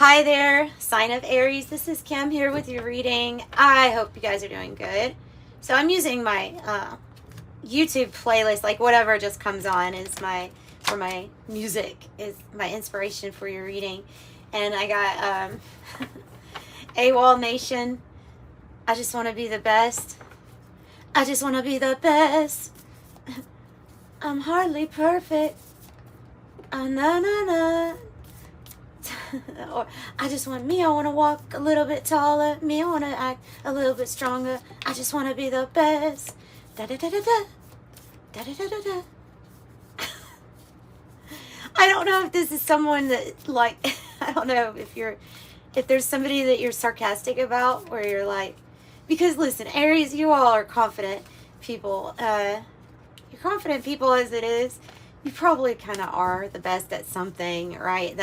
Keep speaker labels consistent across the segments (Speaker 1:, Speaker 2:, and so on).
Speaker 1: Hi there, sign of Aries. This is Kim here with your reading. I hope you guys are doing good. So I'm using my YouTube playlist, like whatever just comes on is my music is my inspiration for your reading. And I got AWOL Nation. I just want to be the best. I just want to be the best. I'm hardly perfect. Na na na. Or I just want me, I want to walk a little bit taller. Me, I want to act a little bit stronger. I just want to be the best. Da da da da da. Da da da da da. I don't know if this is someone that, like, I don't know if there's somebody that you're sarcastic about, where you're like, because listen, Aries, you all are confident people. You're confident people as it is. You probably kind of are the best at something, right?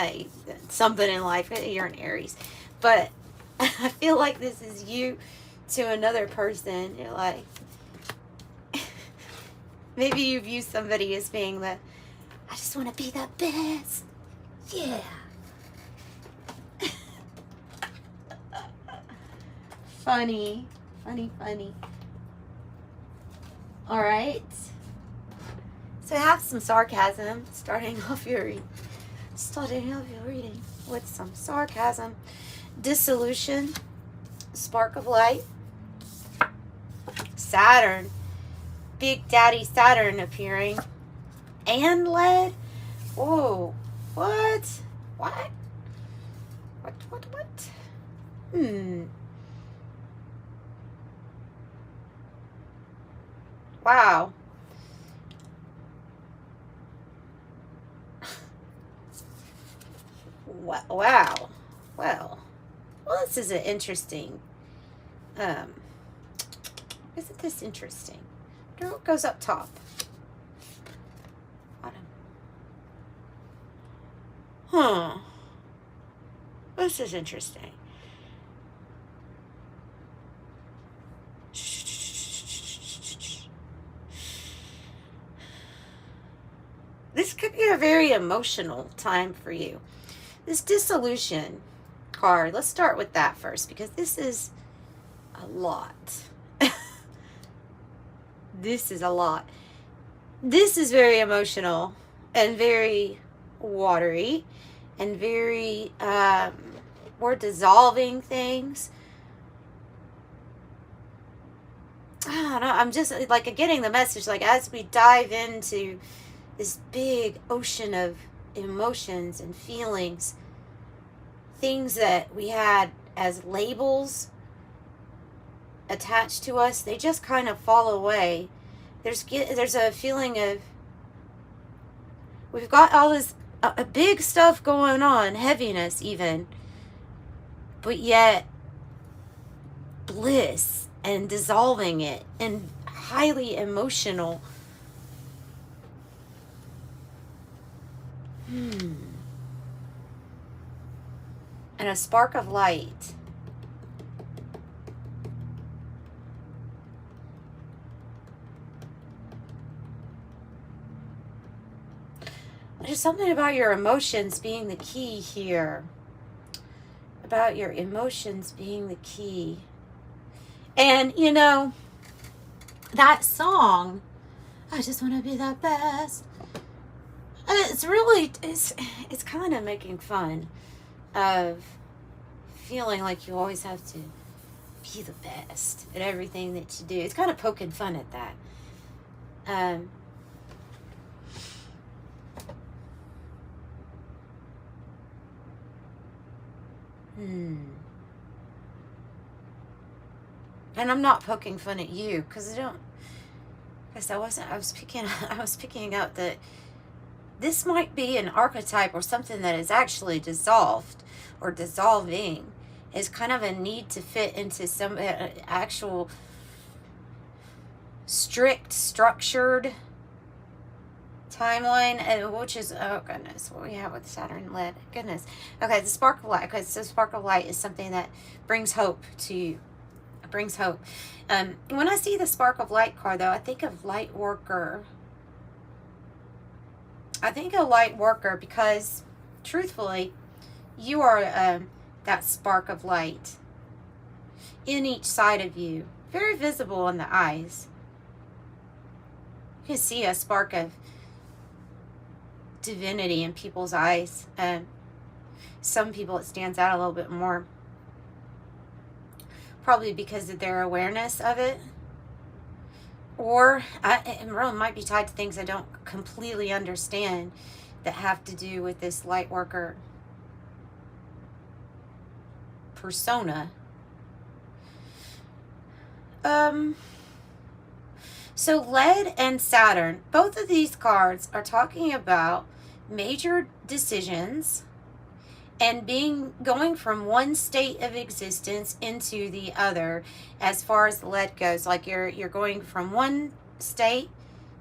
Speaker 1: Something in life. You're an Aries. But I feel like this is you to another person. You're like, maybe you view somebody as being I just want to be the best. Yeah. Funny. All right. So have some sarcasm starting off your reading with some sarcasm. Dissolution, spark of light, Saturn, Big Daddy Saturn appearing, and lead. Whoa, what? Wow. Wow. Well, this is an interesting. Isn't this interesting? What goes up top? Huh. This is interesting. This could be a very emotional time for you. This dissolution card, let's start with that first, because this is a lot. This is a lot. This is very emotional and very watery and very, we're dissolving things. I don't know, I'm just like getting the message, like as we dive into this big ocean of emotions and feelings, things that we had as labels attached to us, they just kind of fall away. There's a feeling of, we've got all this a big stuff going on, heaviness even, but yet bliss and dissolving it and highly emotional. And a spark of light. There's something about your emotions being the key here. About your emotions being the key. And, you know, that song, I just want to be the best. It's really, it's kind of making fun of feeling like you always have to be the best at everything that you do. It's kind of poking fun at that. And I'm not poking fun at you, because I was picking out that this might be an archetype or something that is actually dissolved or dissolving. Is kind of a need to fit into some actual strict, structured timeline, which is, oh goodness, what we have with Saturn lead. Goodness. Okay, the spark of light. Okay, so spark of light is something that brings hope to you. It brings hope. When I see the spark of light card, though, I think of light worker. I think a light worker because, truthfully, You are that spark of light in each side of you, very visible in the eyes. You can see a spark of divinity in people's eyes. Some people, it stands out a little bit more, probably because of their awareness of it. Or it really might be tied to things I don't completely understand that have to do with this light worker persona. So Lead and Saturn, both of these cards are talking about major decisions and going from one state of existence into the other. As far as the lead goes, like you're going from one state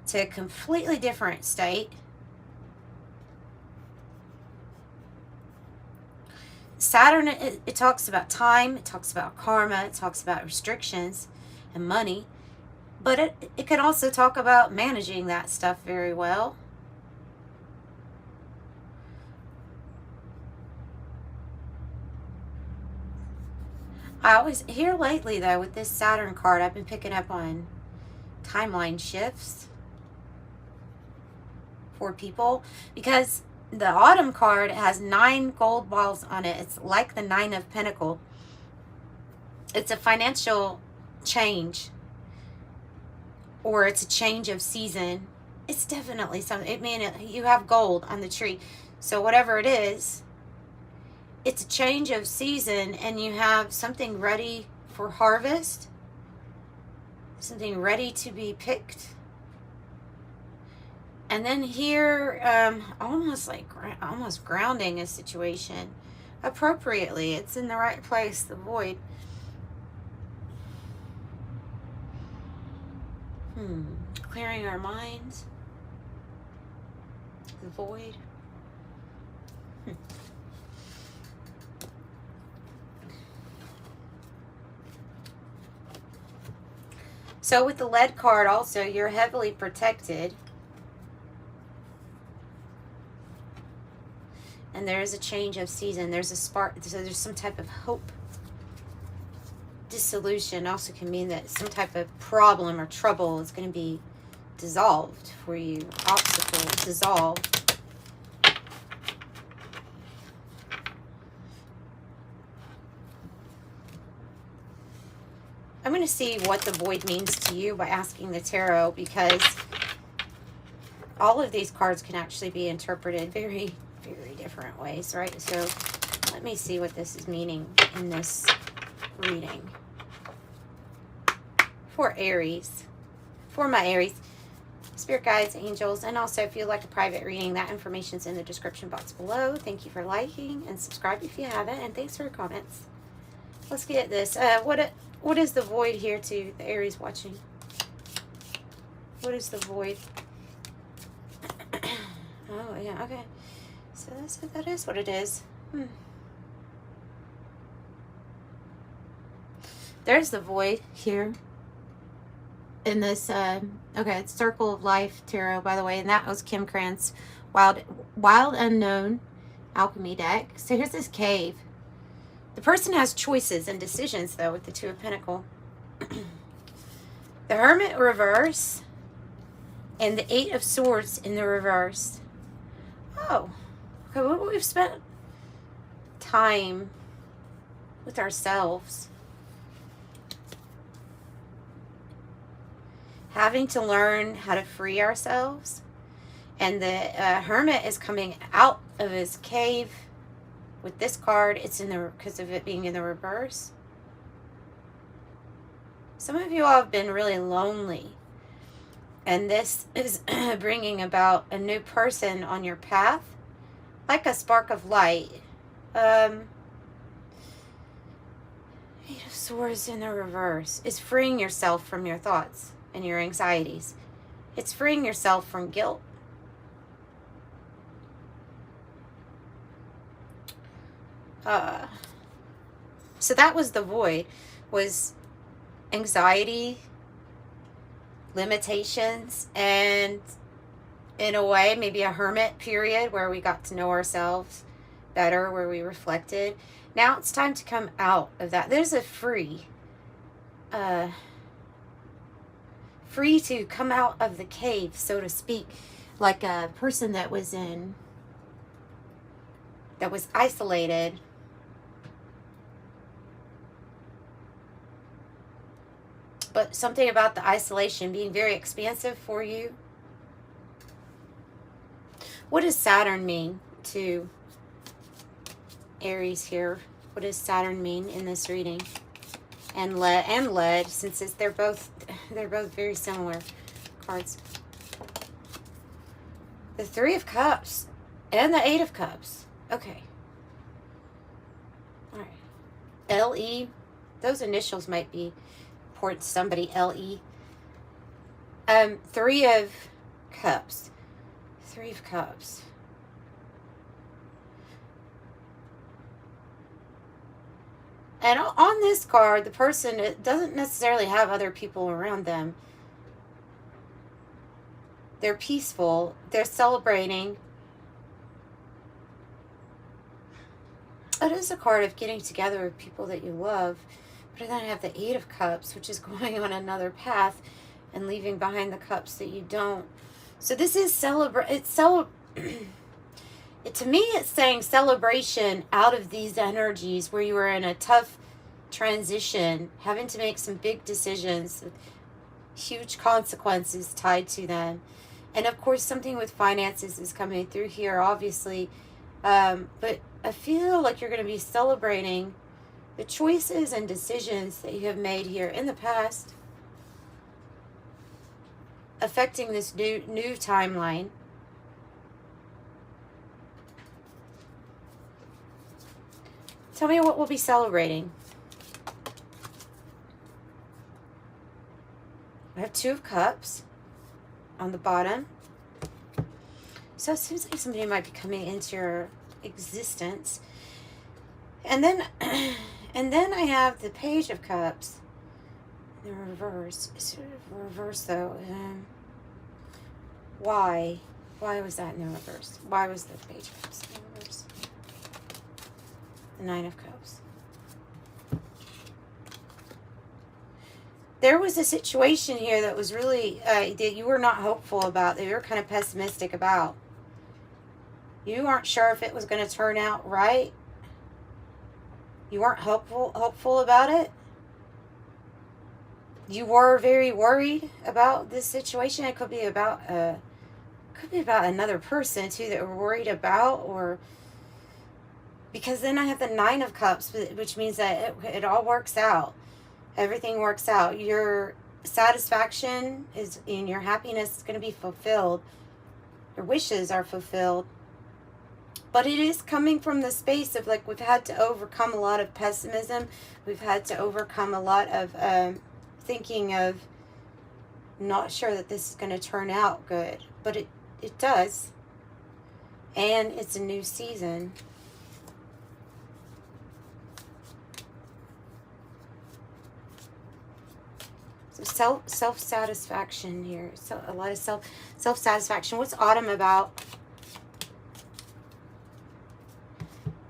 Speaker 1: to a completely different state. Saturn, it talks about time, it talks about karma, it talks about restrictions and money, but it can also talk about managing that stuff very well. I always, here lately though, with this Saturn card, I've been picking up on timeline shifts for people, because the Autumn card has 9 gold balls on it. It's like the 9 of Pentacles. It's a financial change, or it's a change of season. It's definitely something. I mean, you have gold on the tree, so whatever it is, it's a change of season, and you have something ready for harvest, something ready to be picked. And then here, almost grounding a situation appropriately. It's in the right place, the void. Clearing our minds. The void. So with the lead card also, you're heavily protected. And there is a change of season. There's a spark. So there's some type of hope. Dissolution also can mean that some type of problem or trouble is going to be dissolved for you. Obstacle dissolved. I'm going to see what the void means to you by asking the tarot, because all of these cards can actually be interpreted very, very different ways, right? So let me see what this is meaning in this reading. For Aries, for my Aries, spirit guides, angels, and also if you'd like a private reading, that information's in the description box below. Thank you for liking and subscribe if you haven't, and thanks for your comments. Let's get this. What is the void here to the Aries watching? What is the void? Oh, yeah, okay. So that is what it is. There's the void here. In this, okay, it's Circle of Life Tarot, by the way, and that was Kim Krantz' Wild Unknown Alchemy deck. So here's this cave. The person has choices and decisions, though, with the Two of Pentacles. The Hermit reverse and the Eight of Swords in the reverse. Oh, okay, well, we've spent time with ourselves, having to learn how to free ourselves. And the Hermit is coming out of his cave. With this card, it's in the, because of it being in the reverse. Some of you all have been really lonely, and this is bringing about a new person on your path, like a spark of light. Eight of Swords in the reverse is freeing yourself from your thoughts and your anxieties. It's freeing yourself from guilt. So that was the void, was anxiety, limitations, and in a way maybe a hermit period where we got to know ourselves better, where we reflected. Now it's time to come out of that. There's a free to come out of the cave, so to speak, like a person that was isolated. But something about the isolation being very expansive for you. What does Saturn mean to Aries here? What does Saturn mean in this reading? And lead, since they're both very similar cards. The Three of Cups and the Eight of Cups. Okay. All right. L-E. Those initials might be important to somebody. L-E. Three of Cups. Three of Cups. And on this card, the person doesn't necessarily have other people around them. They're peaceful. They're celebrating. It is a card of getting together with people that you love. But then I have the Eight of Cups, which is going on another path and leaving behind the cups that you don't. So this is to me, it's saying celebration out of these energies where you are in a tough transition, having to make some big decisions, huge consequences tied to them. And of course, something with finances is coming through here, obviously. But I feel like you're going to be celebrating the choices and decisions that you have made here in the past, affecting this new timeline. Tell me what we'll be celebrating. I have Two of Cups on the bottom. So it seems like somebody might be coming into your existence. And then I have the Page of Cups. The reverse. It's sort of reverse though. Why? Why was that in the reverse? Why was the Page of Cups in the reverse? The Nine of Cups. There was a situation here that was really, that you were not hopeful about, that you were kind of pessimistic about. You weren't sure if it was going to turn out right. You weren't hopeful about it. You were very worried about this situation. It could be about another person too that we're worried about, or because then I have the Nine of Cups, which means that it all works out. Everything works out. Your satisfaction is, and your happiness is going to be fulfilled. Your wishes are fulfilled. But it is coming from the space of, like, we've had to overcome a lot of pessimism. We've had to overcome a lot of thinking of not sure that this is going to turn out good. But it does. And it's a new season. So self-satisfaction here. So a lot of self-satisfaction. What's autumn about?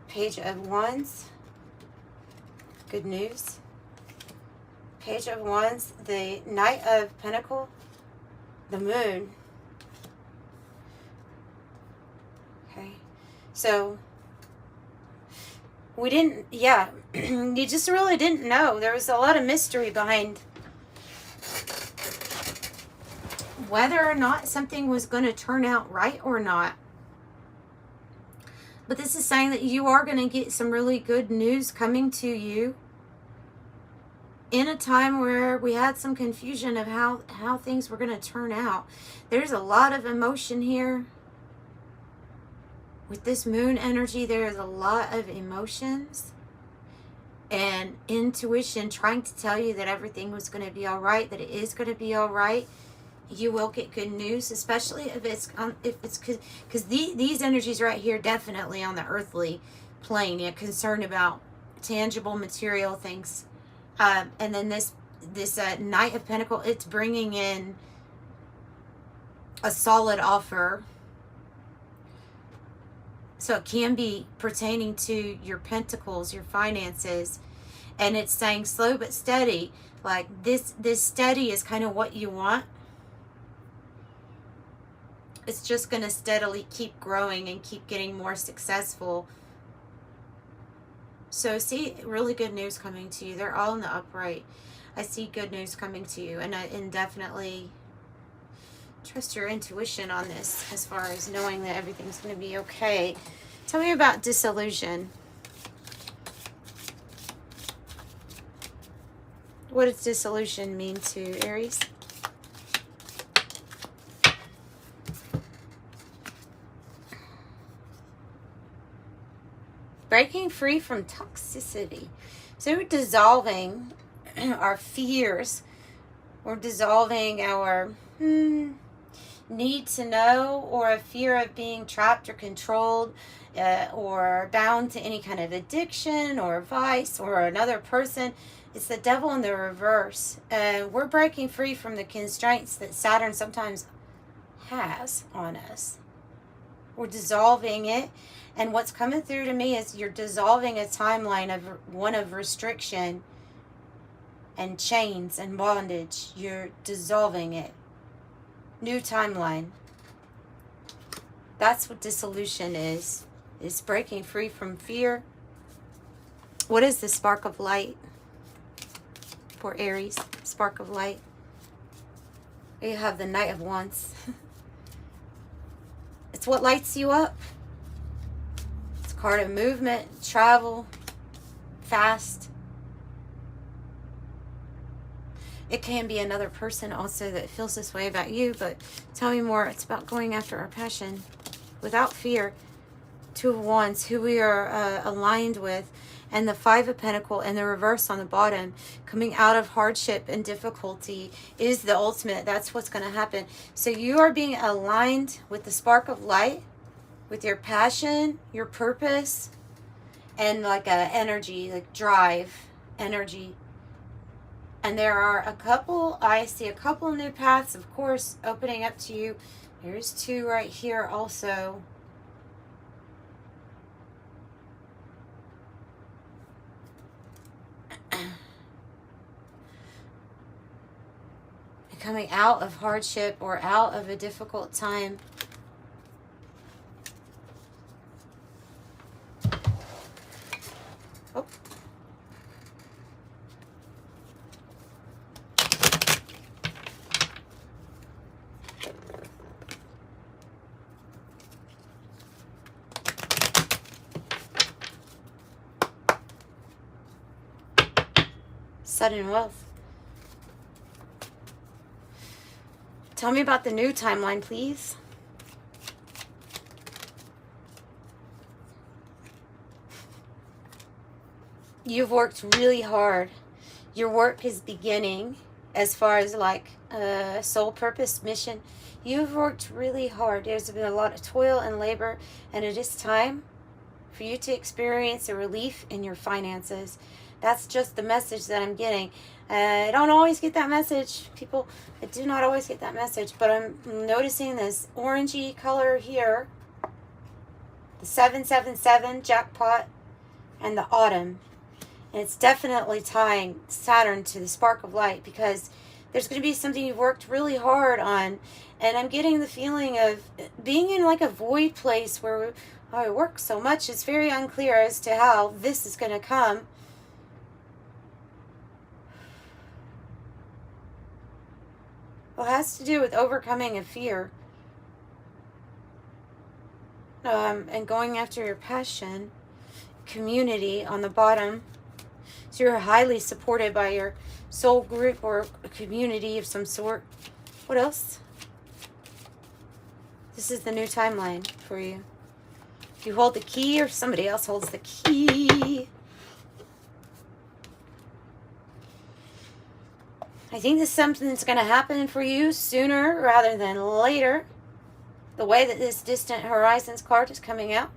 Speaker 1: Page of Wands. Good news. Page of Wands. The Knight of Pentacles. The Moon. Okay. So we didn't, yeah. You just really didn't know. There was a lot of mystery behind whether or not something was going to turn out right or not. But this is saying that you are going to get some really good news coming to you in a time where we had some confusion of how things were going to turn out. There's a lot of emotion here. With this moon energy, there is a lot of emotions and intuition trying to tell you that everything was going to be all right, that it is going to be all right. You will get good news, especially if it's because these energies right here definitely on the earthly plane. You're concerned about tangible material things, and then this Knight of Pentacles, it's bringing in a solid offer. So it can be pertaining to your pentacles, your finances. And it's saying slow but steady. Like this steady is kind of what you want. It's just going to steadily keep growing and keep getting more successful. So see really good news coming to you. They're all in the upright. I see good news coming to you. And definitely trust your intuition on this as far as knowing that everything's going to be okay. Tell me about disillusion. What does disillusion mean to Aries? Breaking free from toxicity. So we're dissolving our fears. We're dissolving our need to know, or a fear of being trapped or controlled, or bound to any kind of addiction or vice or another person. It's the devil in the reverse. We're breaking free from the constraints that Saturn sometimes has on us. We're dissolving it. And what's coming through to me is you're dissolving a timeline of one of restriction and chains and bondage. You're dissolving it. New timeline. That's what dissolution is. It's breaking free from fear. What is the spark of light for Aries? Spark of light. You have the Knight of Wands. It's what lights you up. It's a card of movement, travel, fast. It can be another person also that feels this way about you, but tell me more. It's about going after our passion without fear. Two of Wands, who we are aligned with, and the Five of Pentacles and the reverse on the bottom, coming out of hardship and difficulty is the ultimate. That's what's going to happen. So you are being aligned with the spark of light, with your passion, your purpose, and like a energy, like drive, energy. And there are a couple, I see a couple new paths, of course, opening up to you. There's two right here also. Coming out of hardship or out of a difficult time. Oh. Sudden wealth. Tell me about the new timeline, please. You've worked really hard. Your work is beginning as far as like soul purpose, mission. You've worked really hard. There's been a lot of toil and labor, and it is time for you to experience a relief in your finances. That's just the message that I'm getting. I don't always get that message, people. I do not always get that message, but I'm noticing this orangey color here, the 777 jackpot, and the autumn. And it's definitely tying Saturn to the spark of light, because there's going to be something you've worked really hard on. And I'm getting the feeling of being in like a void place where I work so much. It's very unclear as to how this is going to come. Well, it has to do with overcoming a fear. And going after your passion. Community on the bottom. So you're highly supported by your soul group or a community of some sort. What else? This is the new timeline for you. You hold the key, or somebody else holds the key. I think this is something that's going to happen for you sooner rather than later. The way that this distant horizons card is coming out.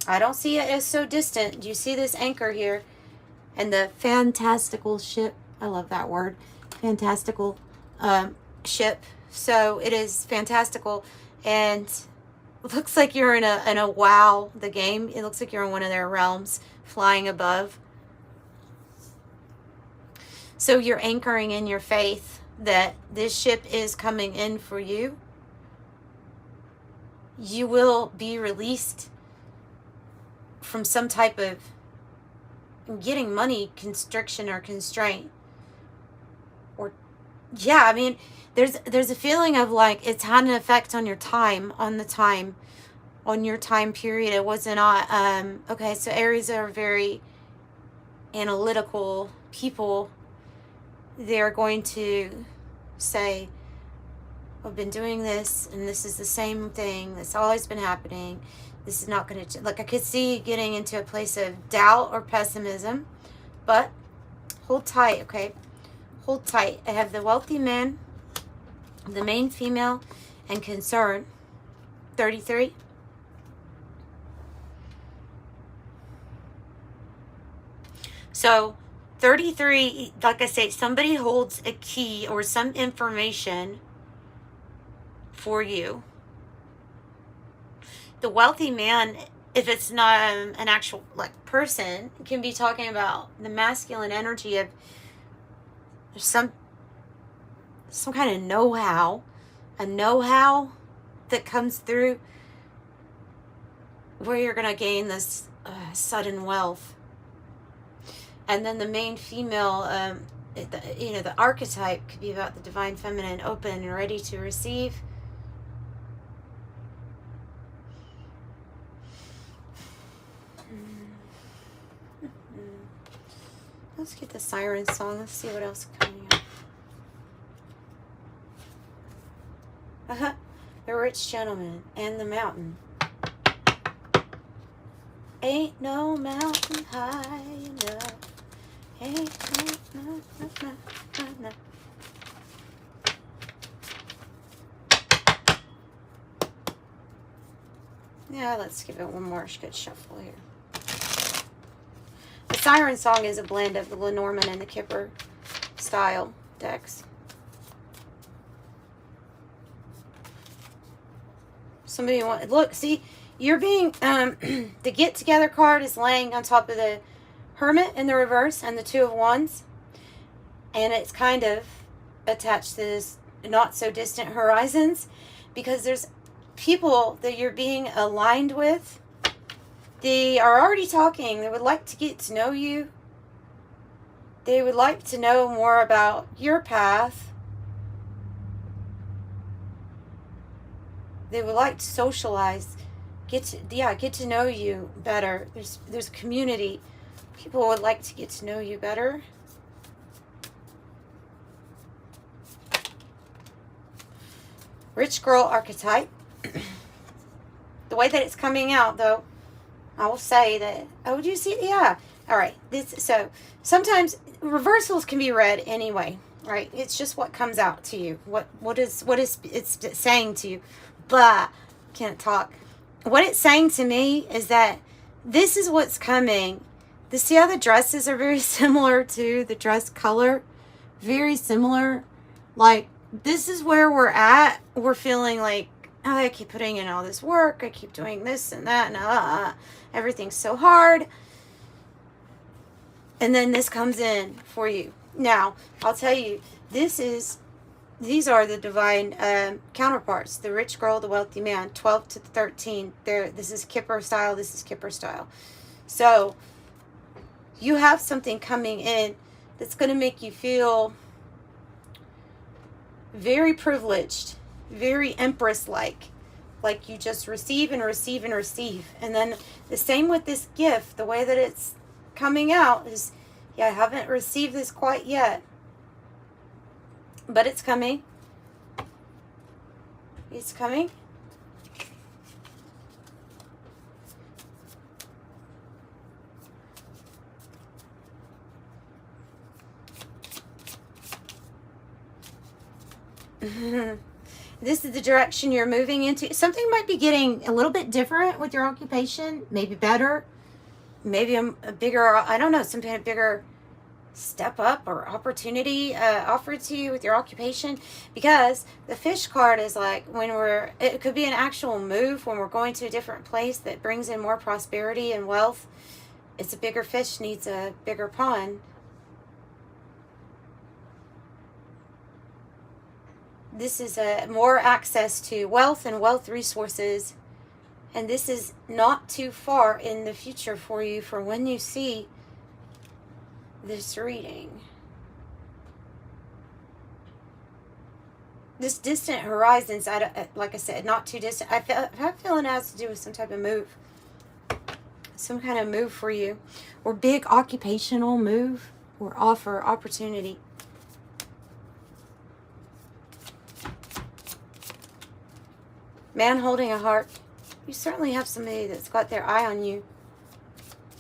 Speaker 1: I don't see it as so distant. Do you see this anchor here? And the fantastical ship. I love that word. Fantastical ship. So it is fantastical. And looks like you're in a WoW, the game. It looks like you're in one of their realms, flying above. So you're anchoring in your faith that this ship is coming in for you. You will be released from some type of getting money constriction or constraint. Or, yeah, I mean, there's a feeling of like it's had an effect on your time, on your time period. It wasn't okay, so Aries are very analytical people. They're going to say, I've been doing this, and this is the same thing that's always been happening. This is not going to, like, I could see getting into a place of doubt or pessimism, but hold tight, okay? Hold tight. I have the wealthy man, the main female, and concern. 33. So 33, like I say, somebody holds a key or some information for you. The wealthy man, if it's not an actual like person, can be talking about the masculine energy of some kind of know-how, a know-how that comes through where you're going to gain this sudden wealth. And then the main female, the archetype could be about the divine feminine, open and ready to receive. Let's get the Siren song. Let's see what else is coming up. The rich gentleman and the mountain. Ain't no mountain high enough. Ain't no. Yeah, let's give it one more good shuffle here. The Siren song is a blend of the Lenormand and the Kipper style decks. Somebody look, see, you're being, the get together card is laying on top of the Hermit in the reverse and the Two of Wands. And it's kind of attached to this not so distant horizons, because there's people that you're being aligned with. They are already talking. They would like to get to know you. They would like to know more about your path. They would like to socialize, get to know you better. There's community. People would like to get to know you better. Rich girl archetype. The way that it's coming out, though, I will say that, do you see it? Yeah. All right. So sometimes reversals can be read anyway, right? It's just what comes out to you. What is it's saying to you. But can't talk. What it's saying to me is that this is what's coming. See how the dresses are very similar to the dress color? Very similar. Like, this is where we're at. We're feeling like, oh, I keep putting in all this work. I keep doing this and that. And everything's so hard. And then this comes in for you. Now, I'll tell you, these are the divine counterparts. The rich girl, the wealthy man, 12 to 13. This is Kipper style. This is Kipper style. So you have something coming in that's going to make you feel very privileged, very empress-like you just receive and receive and receive. And then the same with this gift, the way that it's coming out is, I haven't received this quite yet, but it's coming. It's coming. This is the direction you're moving into. Something might be getting a little bit different with your occupation, maybe better, maybe a bigger, I don't know, some kind of bigger step up or opportunity offered to you with your occupation, because the fish card is like when it could be an actual move when we're going to a different place that brings in more prosperity and wealth. It's a bigger fish needs a bigger pond. This is more access to wealth and wealth resources, and this is not too far in the future for you for when you see this reading. This distant horizons, like I said, not too distant. I have a feeling it has to do with some type of move. Some kind of move for you. Or big occupational move. Or offer opportunity. Man holding a heart. You certainly have somebody that's got their eye on you.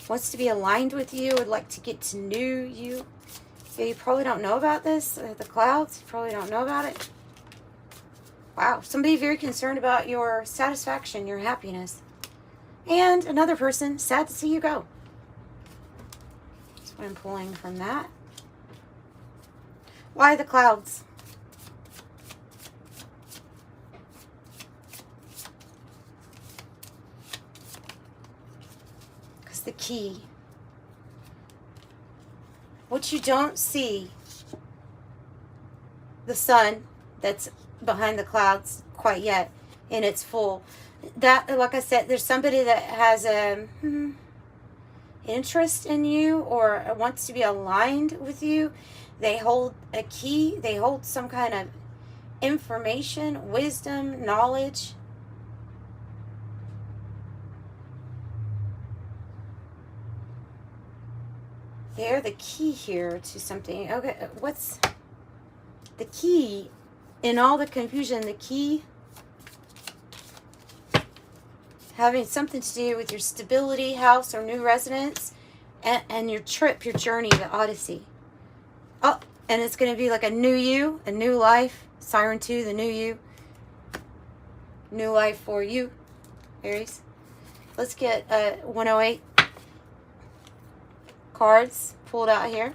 Speaker 1: Wants to be aligned with you, would like to get to know you. Yeah, you probably don't know about this. The clouds, you probably don't know about it. Wow, somebody very concerned about your satisfaction, your happiness. And another person sad to see you go. That's what I'm pulling from that. Why the clouds? The key. What you don't see, the sun that's behind the clouds quite yet in its full. That, like I said, there's somebody that has a interest in you or wants to be aligned with you. They hold a key. They hold some kind of information, wisdom, knowledge. They're the key here to something. Okay, what's the key in all the confusion? The key having something to do with your stability, house, or new residence, and your trip, your journey, the Odyssey. Oh, and it's going to be like a new you, a new life. Siren 2, the new you. New life for you, Aries. Let's get 108. Cards pulled out here.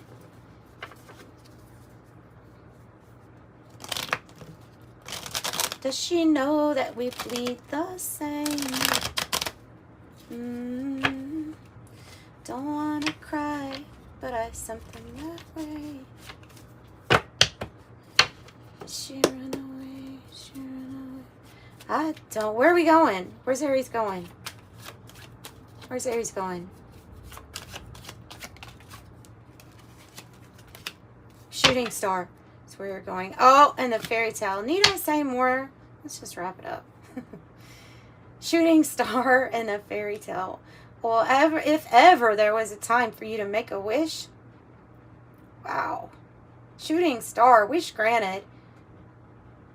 Speaker 1: Does she know that we bleed the same? Don't wanna cry, but I something that way. She ran away, she ran away. I don't. Where are we going? Where's Aries going? Where's Aries going? Shooting star is where you're going. Oh, and the fairy tale. Need I say more? Let's just wrap it up. Shooting star and a fairy tale. Well, if ever there was a time for you to make a wish. Wow. Shooting star, wish granted.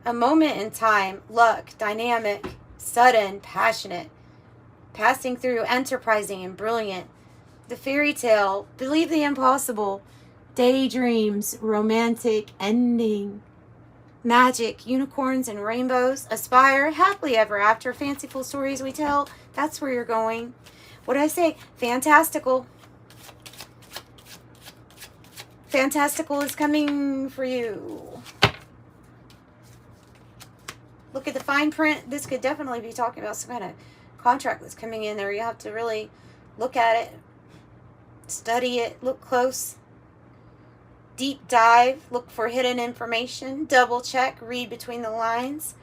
Speaker 1: A moment in time, luck, dynamic, sudden, passionate. Passing through, enterprising, and brilliant. The fairy tale, believe the impossible. Daydreams, romantic ending, magic, unicorns and rainbows, aspire, happily ever after, fanciful stories we tell. That's where you're going. What did I say? Fantastical. Fantastical is coming for you. Look at the fine print. This could definitely be talking about some kind of contract that's coming in there. You have to really look at it, study it, look close. Deep dive, look for hidden information, double check, read between the lines.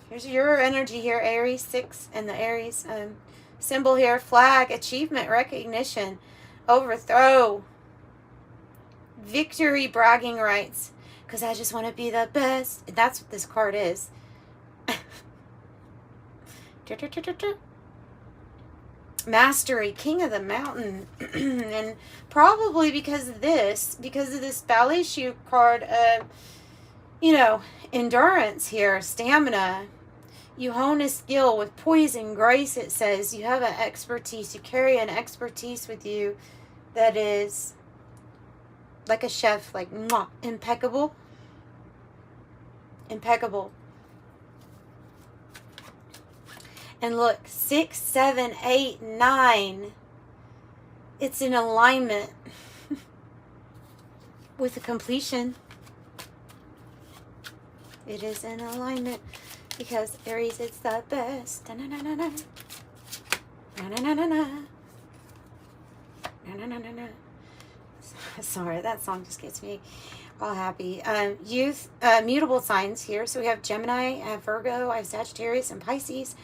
Speaker 1: Here's your energy here, Aries 6, and the Aries symbol here, flag, achievement, recognition, overthrow, victory, bragging rights, because I just want to be the best. That's what this card is. Mastery, king of the mountain. And probably because of this ballet shoe card, endurance here, stamina. You hone a skill with poise and grace, it says. You have an expertise. You carry an expertise with you that is like a chef, like mwah, impeccable. Impeccable. And look, 6, 7, 8, 9. It's in alignment with the completion. It is in alignment because Aries, it's the best. Na na na na na. Na na na na na. Na na na na na. Sorry, that song just gets me all happy. Youth, mutable signs here. So we have Gemini, I have Virgo, I have Sagittarius, and Pisces.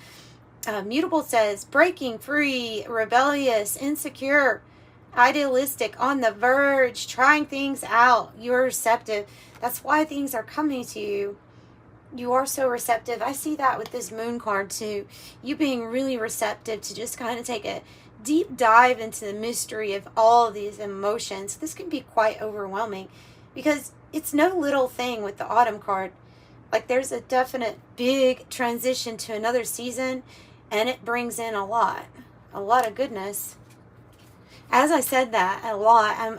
Speaker 1: Mutable says breaking free, rebellious, insecure, idealistic, on the verge, trying things out. You're receptive. That's why things are coming to you. You are so receptive. I see that with this moon card too. You being really receptive to just kind of take a deep dive into the mystery of all of these emotions. This can be quite overwhelming because it's no little thing with the autumn card. Like there's a definite big transition to another season, and it brings in a lot of goodness. As I said that a lot,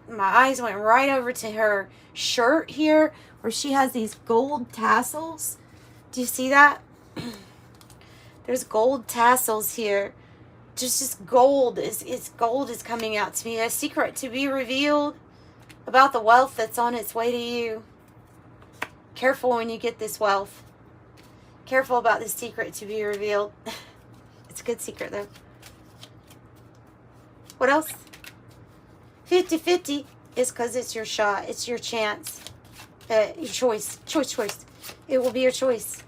Speaker 1: my eyes went right over to her shirt here where she has these gold tassels. Do you see that? There's gold tassels here. Just gold is coming out to me. A secret to be revealed about the wealth that's on its way to you. Careful when you get this wealth. Careful about this secret to be revealed. It's a good secret though. What else? 50-50 is because it's your shot. It's your chance. Your choice. Choice. It will be your choice.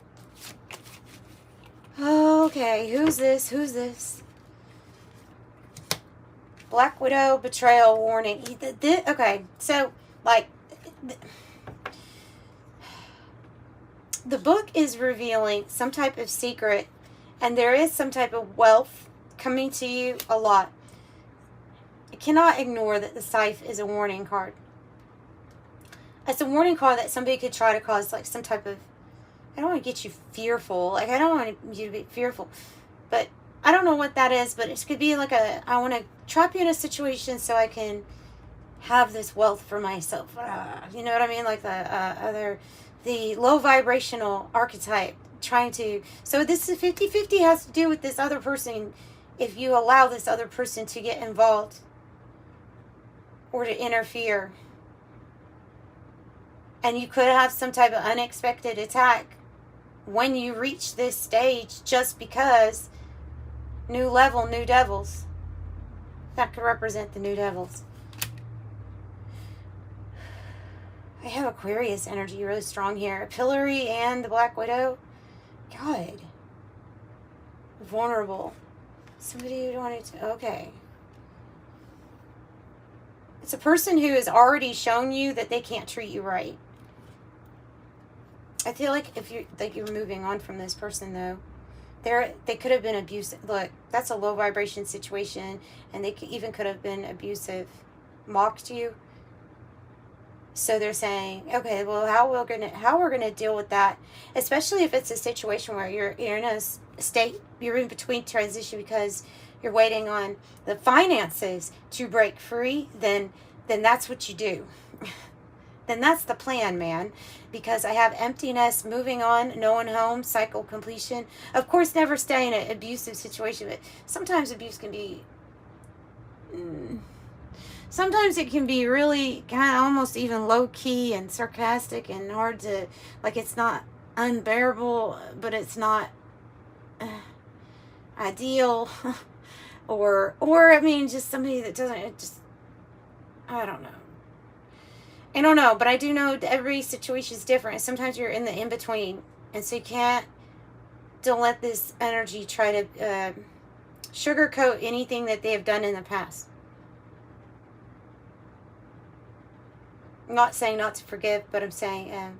Speaker 1: Okay, who's this? Black Widow, betrayal, warning. Okay, so, like, the book is revealing some type of secret, and there is some type of wealth coming to you a lot. You cannot ignore that the Scythe is a warning card. It's a warning card that somebody could try to cause, like, some type of... I don't want to get you fearful. Like, I don't want you to be fearful. But I don't know what that is, but it could be like I want to trap you in a situation so I can have this wealth for myself. You know what I mean? Like the low vibrational archetype trying to... So this is 50-50 has to do with this other person. If you allow this other person to get involved or to interfere. And you could have some type of unexpected attack when you reach this stage just because new level, new devils. That could represent the new devils. I have Aquarius energy really strong here. Pillory and the Black Widow. God. Vulnerable. Somebody who wanted to... Okay. It's a person who has already shown you that they can't treat you right. I feel like if you're moving on from this person though, they could have been abusive. Look, that's a low vibration situation, and they even could have been abusive, mocked you. So they're saying, okay, well, how we're gonna deal with that, especially if it's a situation where you're in a state, you're in between transition because you're waiting on the finances to break free. Then that's what you do. Then that's the plan, man. Because I have emptiness, moving on, no one home, cycle completion. Of course, never stay in an abusive situation, but sometimes abuse can be... Sometimes it can be really kind of almost even low-key and sarcastic and hard to... Like, it's not unbearable, but it's not ideal. or I mean, just somebody that doesn't... Just, I don't know. I don't know, but I do know every situation is different. Sometimes you're in the in-between, and so don't let this energy try to sugarcoat anything that they have done in the past. I'm not saying not to forgive, but I'm saying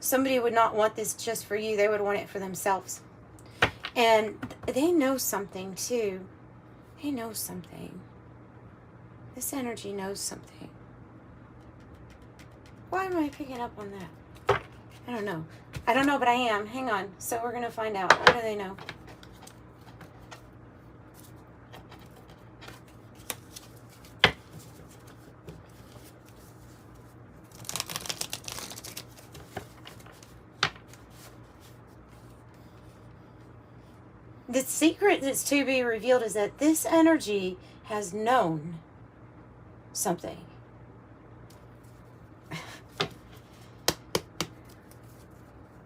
Speaker 1: somebody would not want this just for you. They would want it for themselves. And they know something, too. They know something. This energy knows something. Why am I picking up on that? I don't know. I don't know, but I am. Hang on. So we're going to find out. What do they know? The secret that's to be revealed is that this energy has known something.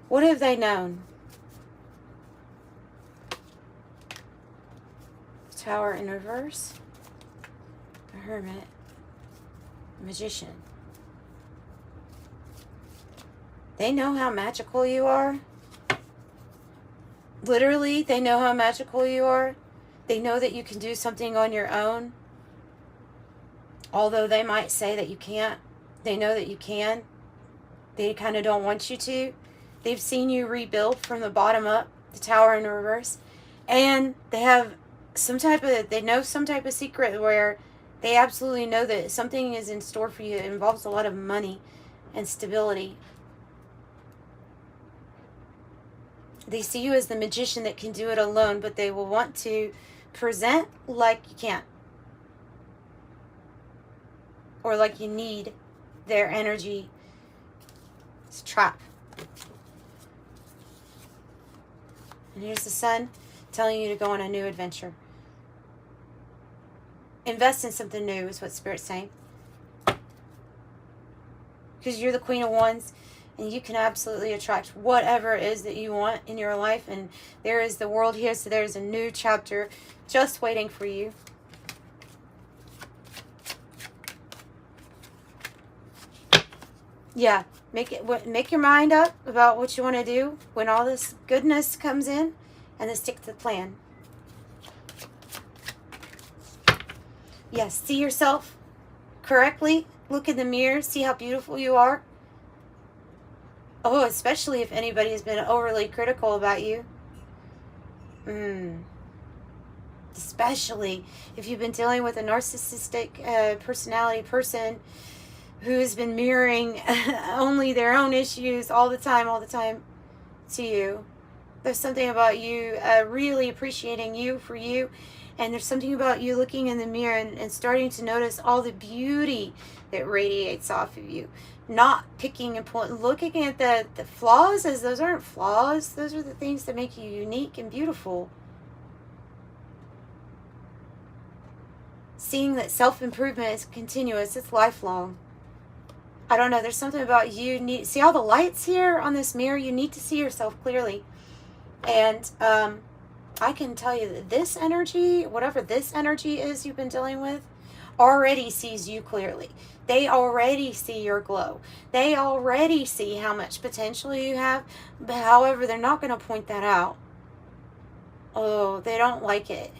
Speaker 1: What have they known? Tower in reverse. A hermit. A magician. They know how magical you are. Literally, they know how magical you are. They know that you can do something on your own. Although they might say that you can't. They know that you can. They kind of don't want you to. They've seen you rebuild from the bottom up, the tower in reverse. And they have they know some type of secret where they absolutely know that something is in store for you. It involves a lot of money and stability. They see you as the magician that can do it alone, but they will want to present like you can't. Or like you need their energy. It's a trap. And here's the sun telling you to go on a new adventure. Invest in something new is what Spirit's saying. Because you're the Queen of Wands. And you can absolutely attract whatever it is that you want in your life. And there is the world here. So there's a new chapter just waiting for you. Yeah. Make your mind up about what you want to do when all this goodness comes in. And then stick to the plan. Yes. See yourself correctly. Look in the mirror. See how beautiful you are. Oh, especially if anybody has been overly critical about you. Especially if you've been dealing with a narcissistic personality person who has been mirroring only their own issues all the time to you. There's something about you really appreciating you for you. And there's something about you looking in the mirror and starting to notice all the beauty that radiates off of you. Not picking and pulling, looking at the flaws as those aren't flaws. Those are the things that make you unique and beautiful. Seeing that self-improvement is continuous. It's lifelong. I don't know. There's something about you. See all the lights here on this mirror? You need to see yourself clearly. And I can tell you that this energy, whatever this energy is you've been dealing with, already sees you clearly. They already see your glow. They already see how much potential you have. But however, they're not going to point that out. Oh, they don't like it.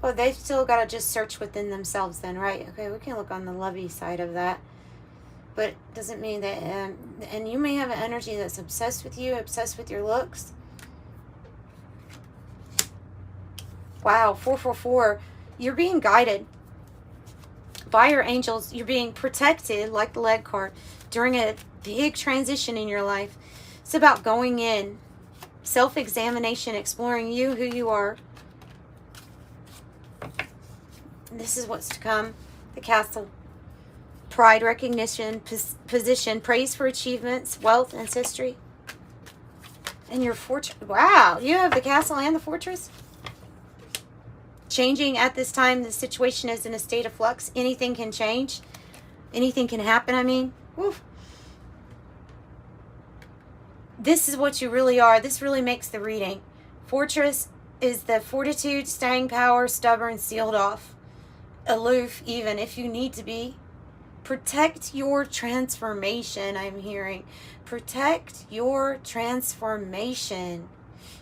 Speaker 1: Oh, they've still got to just search within themselves then, right? Okay, we can look on the lovey side of that. But it doesn't mean that... and you may have an energy that's obsessed with you, obsessed with your looks. Wow, 444. You're being guided by your angels. You're being protected, like the lead card, during a big transition in your life. It's about going in, self-examination, exploring you, who you are. This is what's to come. The castle. Pride, recognition, position, praise for achievements, wealth, ancestry. And your fortress. Wow, you have the castle and the fortress? Changing at this time. The situation is in a state of flux. Anything can change. Anything can happen, I mean. Woof. This is what you really are. This really makes the reading. Fortress is the fortitude, staying power, stubborn, sealed off. Aloof, even if you need to be. Protect your transformation, I'm hearing. Protect your transformation.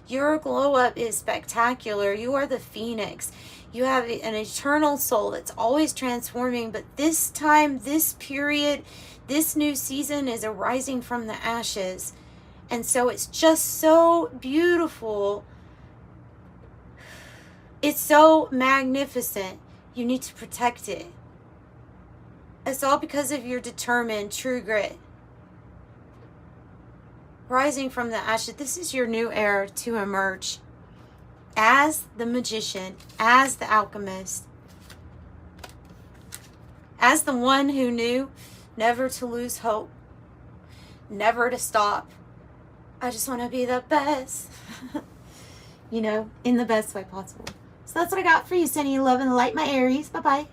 Speaker 1: Your glow up is spectacular. You are the phoenix. You have an eternal soul that's always transforming. But this time, this period, this new season is arising from the ashes. And so it's just so beautiful. It's so magnificent. You need to protect it. It's all because of your determined true grit. Rising from the ashes, this is your new era to emerge as the magician, as the alchemist, as the one who knew never to lose hope, never to stop, I just want to be the best. You know, in the best way possible. So that's what I got for you, sending you love and light, my Aries. Bye-bye.